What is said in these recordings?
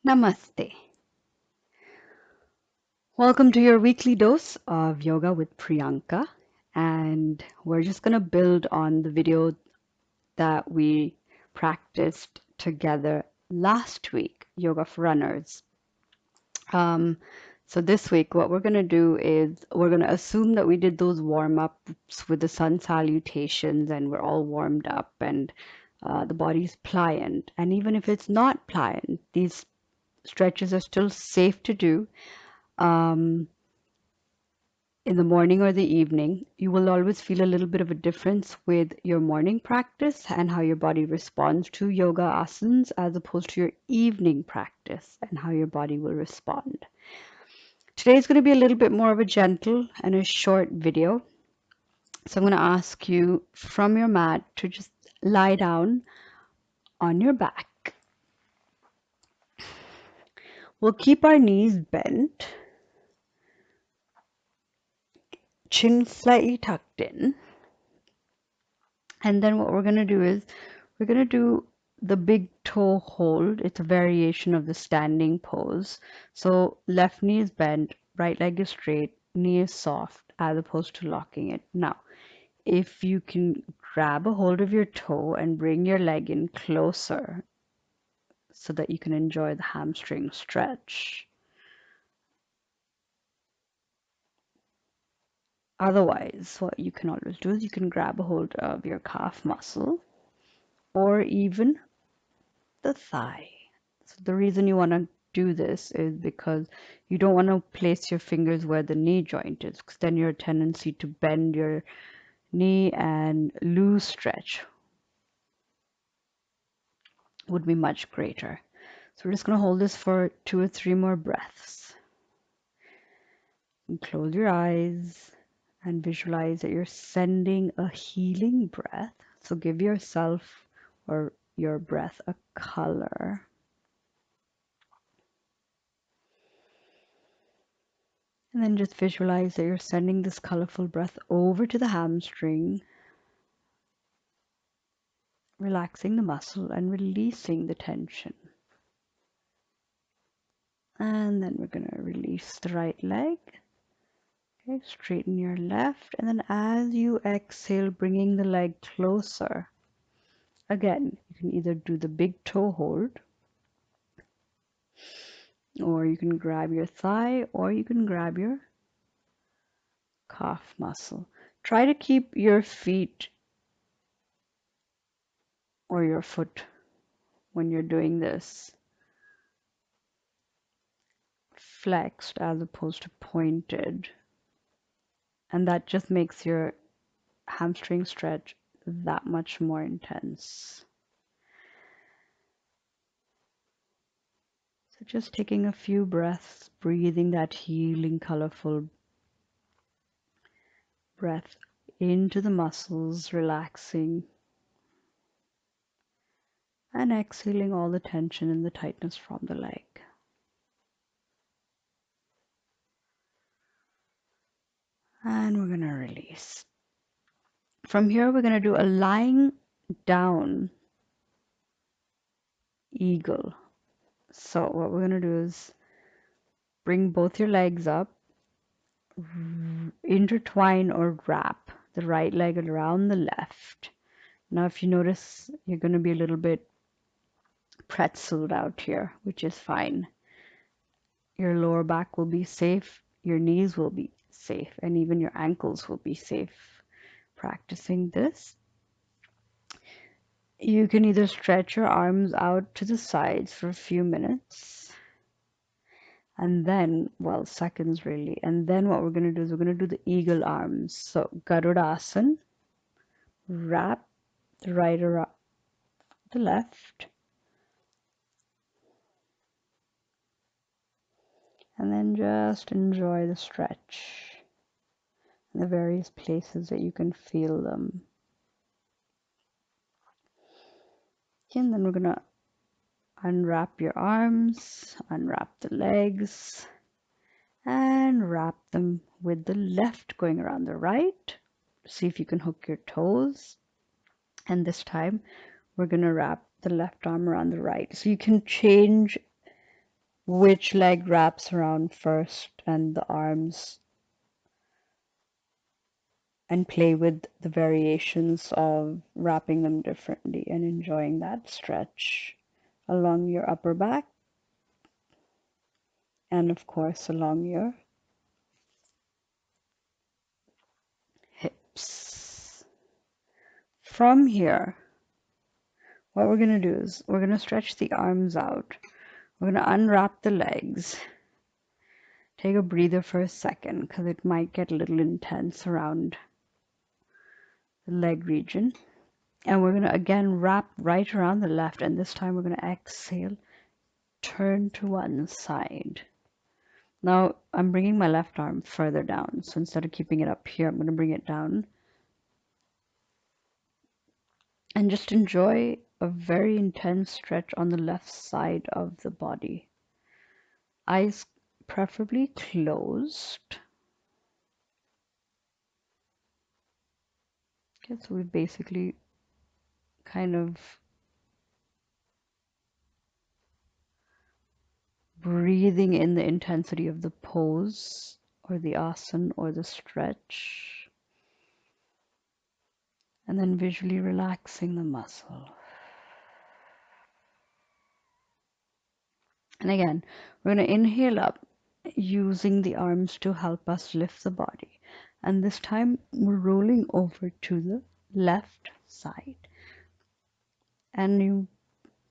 Namaste. Welcome to your weekly dose of yoga with Priyanka. And we're just going to build on the video that we practiced together last week, yoga for runners. Um, so this week, what we're going to do is we're going to assume that we did those warm ups with the sun salutations and we're all warmed up and the body's pliant. And even if it's not pliant, these stretches are still safe to do. Um, in the morning or the evening, you will always feel a little bit of a difference with your morning practice and how your body responds to yoga asans as opposed to your evening practice and how your body will respond. Today is going to be a little bit more of a gentle and a short video. So I'm going to ask you from your mat to just lie down on your back. We'll keep our knees bent, chin slightly tucked in. And then what we're going to do is we're going to do the big toe hold. It's a variation of the standing pose. So left knee is bent, right leg is straight, knee is soft as opposed to locking it. Now, if you can grab a hold of your toe and bring your leg in closer so that you can enjoy the hamstring stretch. Otherwise, what you can always do is you can grab a hold of your calf muscle or even the thigh. So the reason you want to do this is because you don't want to place your fingers where the knee joint is, because then your tendency to bend your knee and lose stretch would be much greater. So we're just going to hold this for 2 or 3 more breaths. And close your eyes and visualize that you're sending a healing breath. So give yourself or your breath a color. And then just visualize that you're sending this colorful breath over to the hamstring, relaxing the muscle and releasing the tension. And then we're going to release the right leg. Okay, straighten your left. And then as you exhale, bringing the leg closer. Again, you can either do the big toe hold, or you can grab your thigh, or you can grab your calf muscle. Try to keep your feet or your foot when you're doing this flexed as opposed to pointed, and that just makes your hamstring stretch that much more intense. So just taking a few breaths, breathing that healing, colorful breath into the muscles, relaxing, and exhaling all the tension and the tightness from the leg. And we're going to release. From here, we're going to do a lying down eagle. So what we're going to do is bring both your legs up, intertwine or wrap the right leg around the left. Now, if you notice, you're going to be a little bit pretzeled out here, which is fine. Your lower back will be safe, your knees will be safe, and even your ankles will be safe practicing this. You can either stretch your arms out to the sides for a few minutes, and then, well, seconds really, and then what we're going to do is we're going to do the eagle arms. So garudasan, wrap the right around the left, and then just enjoy the stretch in the various places that you can feel them. And then we're going to unwrap your arms, unwrap the legs, and wrap them with the left going around the right. See if you can hook your toes. And this time we're going to wrap the left arm around the right. So you can change which leg wraps around first and the arms, and play with the variations of wrapping them differently and enjoying that stretch along your upper back and of course along your hips. From here, what we're going to do is we're going to stretch the arms out. We're going to unwrap the legs. Take a breather for a second because it might get a little intense around the leg region. And we're going to again wrap right around the left, and this time we're going to exhale, turn to one side. Now I'm bringing my left arm further down, so instead of keeping it up here, I'm going to bring it down and just enjoy a very intense stretch on the left side of the body. Eyes preferably closed. Okay, so we basically kind of breathing in the intensity of the pose or the asan or the stretch, and then visually relaxing the muscle. And again, we're going to inhale up using the arms to help us lift the body. And this time we're rolling over to the left side. And you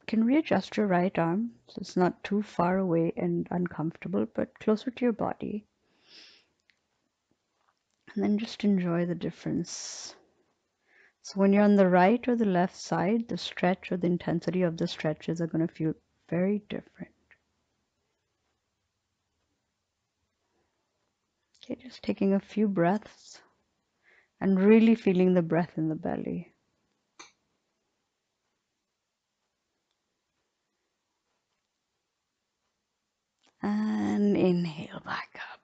can readjust your right arm so it's not too far away and uncomfortable, but closer to your body. And then just enjoy the difference. So when you're on the right or the left side, the stretch or the intensity of the stretches are going to feel very different. Okay, just taking a few breaths and really feeling the breath in the belly. And inhale back up.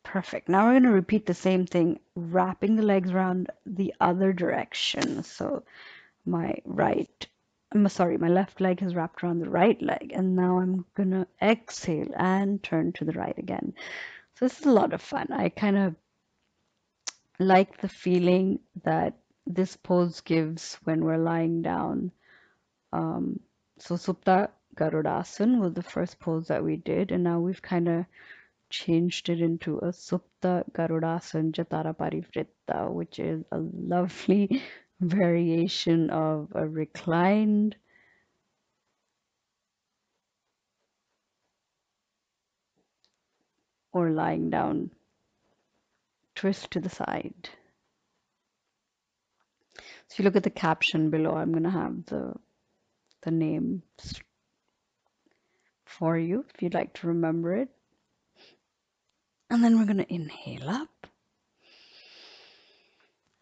Perfect. Now we're going to repeat the same thing, wrapping the legs around the other direction. So my left leg has wrapped around the right leg, and now I'm going to exhale and turn to the right again. So this is a lot of fun. I kind of like the feeling that this pose gives when we're lying down. So supta garudasan was the first pose that we did, and now we've kind of changed it into a supta garudasan jatara parivrtta, which is a lovely variation of a reclined or lying down twist to the side. So if you look at the caption below, I'm going to have the name for you if you'd like to remember it. And then we're going to inhale up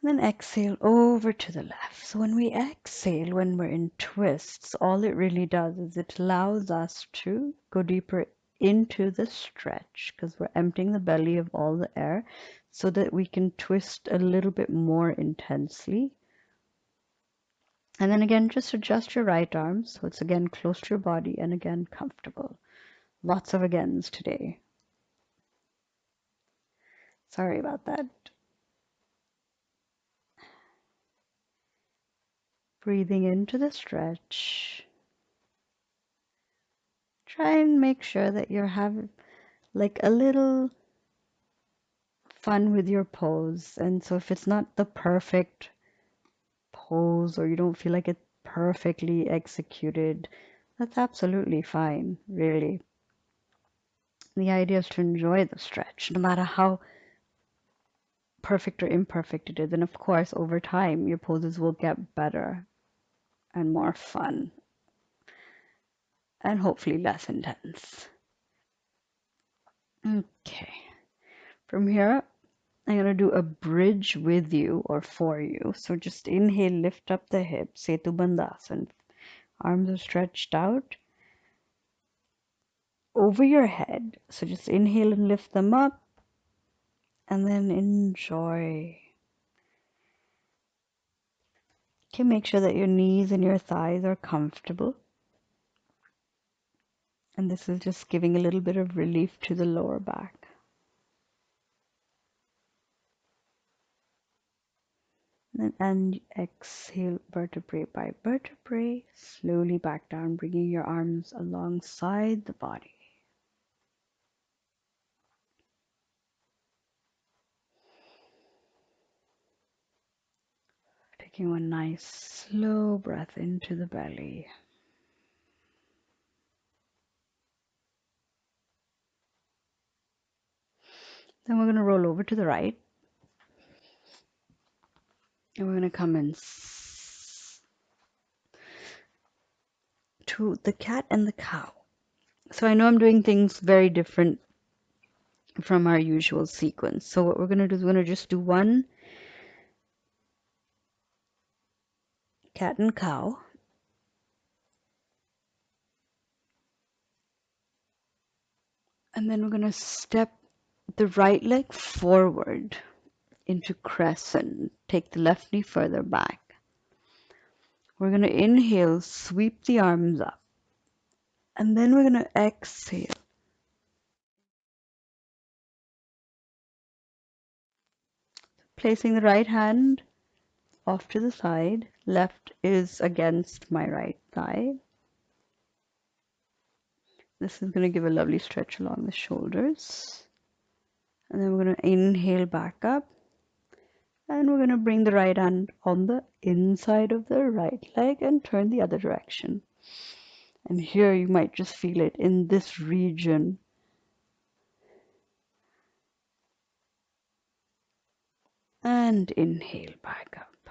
and then exhale over to the left. So when we exhale, when we're in twists, all it really does is it allows us to go deeper into the stretch because we're emptying the belly of all the air so that we can twist a little bit more intensely. And then again, just adjust your right arm so it's again close to your body and again comfortable. Lots of agains today. Sorry about that. Breathing into the stretch. Try and make sure that you're having like a little fun with your pose. And so if it's not the perfect pose or you don't feel like it's perfectly executed, that's absolutely fine, really. The idea is to enjoy the stretch, no matter how perfect or imperfect it is. And of course, over time, your poses will get better and more fun and hopefully less intense. Okay, from here, I'm going to do a bridge with you or for you. So just inhale, lift up the hips, sethubandasan. Arms are stretched out over your head. So just inhale and lift them up and then enjoy. Okay, make sure that your knees and your thighs are comfortable. And this is just giving a little bit of relief to the lower back. And exhale vertebrae by vertebrae, slowly back down, bringing your arms alongside the body. Taking one nice slow breath into the belly. Then we're going to roll over to the right. And we're going to come in to the cat and the cow. So I know I'm doing things very different from our usual sequence. So what we're going to do is we're going to just do one cat and cow. And then we're going to step the right leg forward into crescent. Take the left knee further back. We're going to inhale, sweep the arms up. And then we're going to exhale. Placing the right hand off to the side. Left is against my right thigh. This is going to give a lovely stretch along the shoulders. And then we're going to inhale back up. And we're going to bring the right hand on the inside of the right leg and turn the other direction. And here you might just feel it in this region. And inhale back up.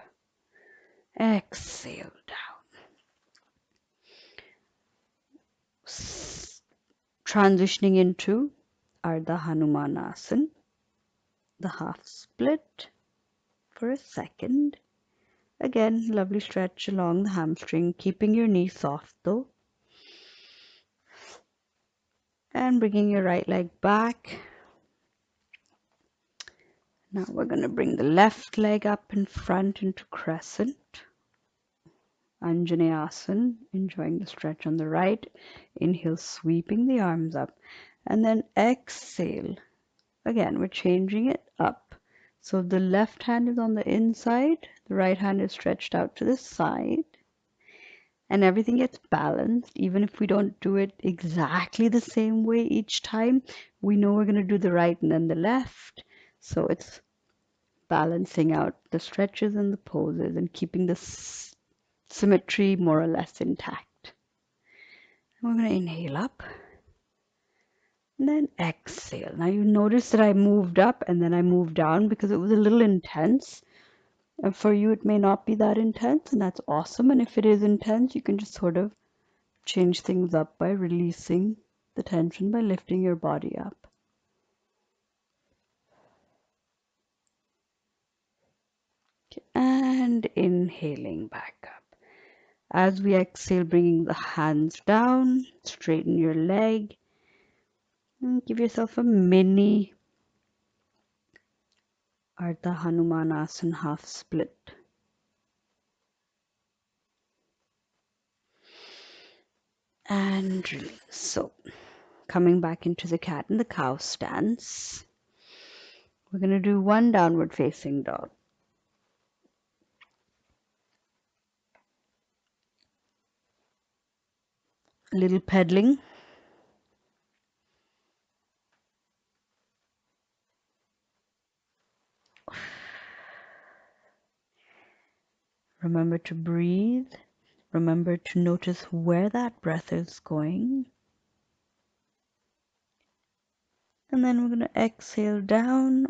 Exhale down. Transitioning into ardha hanumanasan, the half split for a second. Again, lovely stretch along the hamstring, keeping your knee soft though. And bringing your right leg back. Now we're going to bring the left leg up in front into crescent. Anjaneyasan, enjoying the stretch on the right. Inhale, sweeping the arms up. And then exhale. Again, we're changing it up. So the left hand is on the inside, the right hand is stretched out to the side. And everything gets balanced. Even if we don't do it exactly the same way each time, we know we're going to do the right and then the left. So it's balancing out the stretches and the poses and keeping the symmetry more or less intact. And we're going to inhale up and then exhale. Now you notice that I moved up and then I moved down because it was a little intense. And for you, it may not be that intense, and that's awesome. And if it is intense, you can just sort of change things up by releasing the tension by lifting your body up. Okay. And inhaling back up. As we exhale, bringing the hands down, straighten your leg, and give yourself a mini ardha hanumanasan half split. And release. So, coming back into the cat and the cow stance, we're going to do one downward facing dog. A little pedaling. Remember to breathe. Remember to notice where that breath is going. And then we're going to exhale down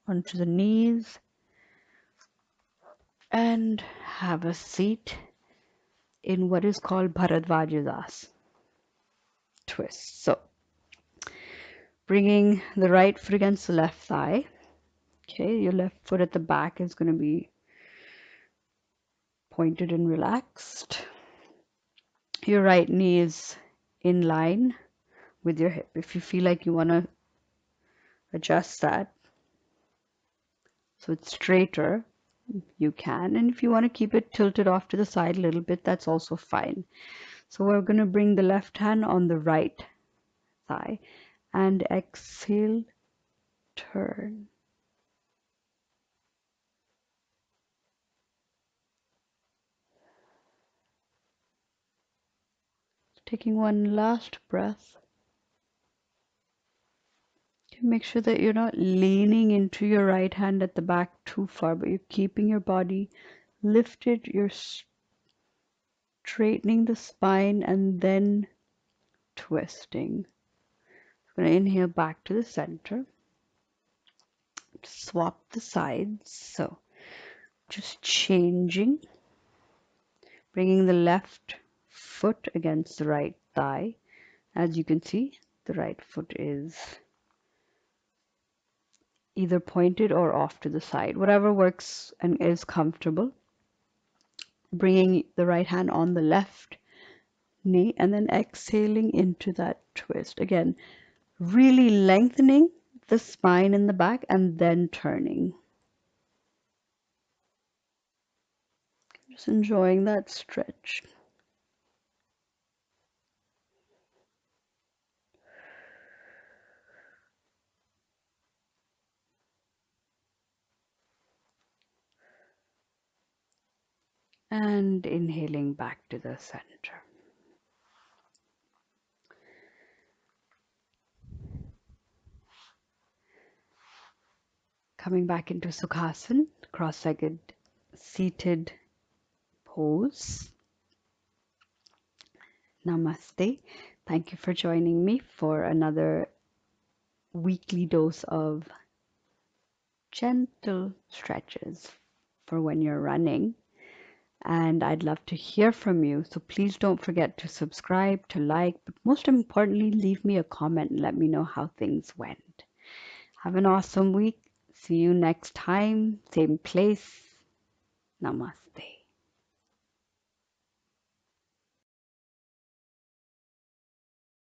onto the knees and have a seat in what is called bharadvajs twist. So, bringing the right foot against the left thigh. Okay, your left foot at the back is going to be pointed and relaxed. Your right knee is in line with your hip. If you feel like you want to adjust that so it's straighter, you can. And if you want to keep it tilted off to the side a little bit, that's also fine. So we're going to bring the left hand on the right thigh and exhale, turn. Taking one last breath. Make sure that you're not leaning into your right hand at the back too far, but you're keeping your body lifted. You're straightening the spine and then twisting. I'm going to inhale back to the center. Swap the sides. So just changing, bringing the left foot against the right thigh. As you can see, the right foot is either pointed or off to the side, whatever works and is comfortable. Bringing the right hand on the left knee and then exhaling into that twist. Again, really lengthening the spine in the back and then turning. Just enjoying that stretch. And inhaling back to the center. Coming back into Sukhasan, cross-legged seated pose. Namaste. Thank you for joining me for another weekly dose of gentle stretches for when you're running. And I'd love to hear from you. So please don't forget to subscribe, to like, but most importantly, leave me a comment and let me know how things went. Have an awesome week. See you next time, same place. Namaste.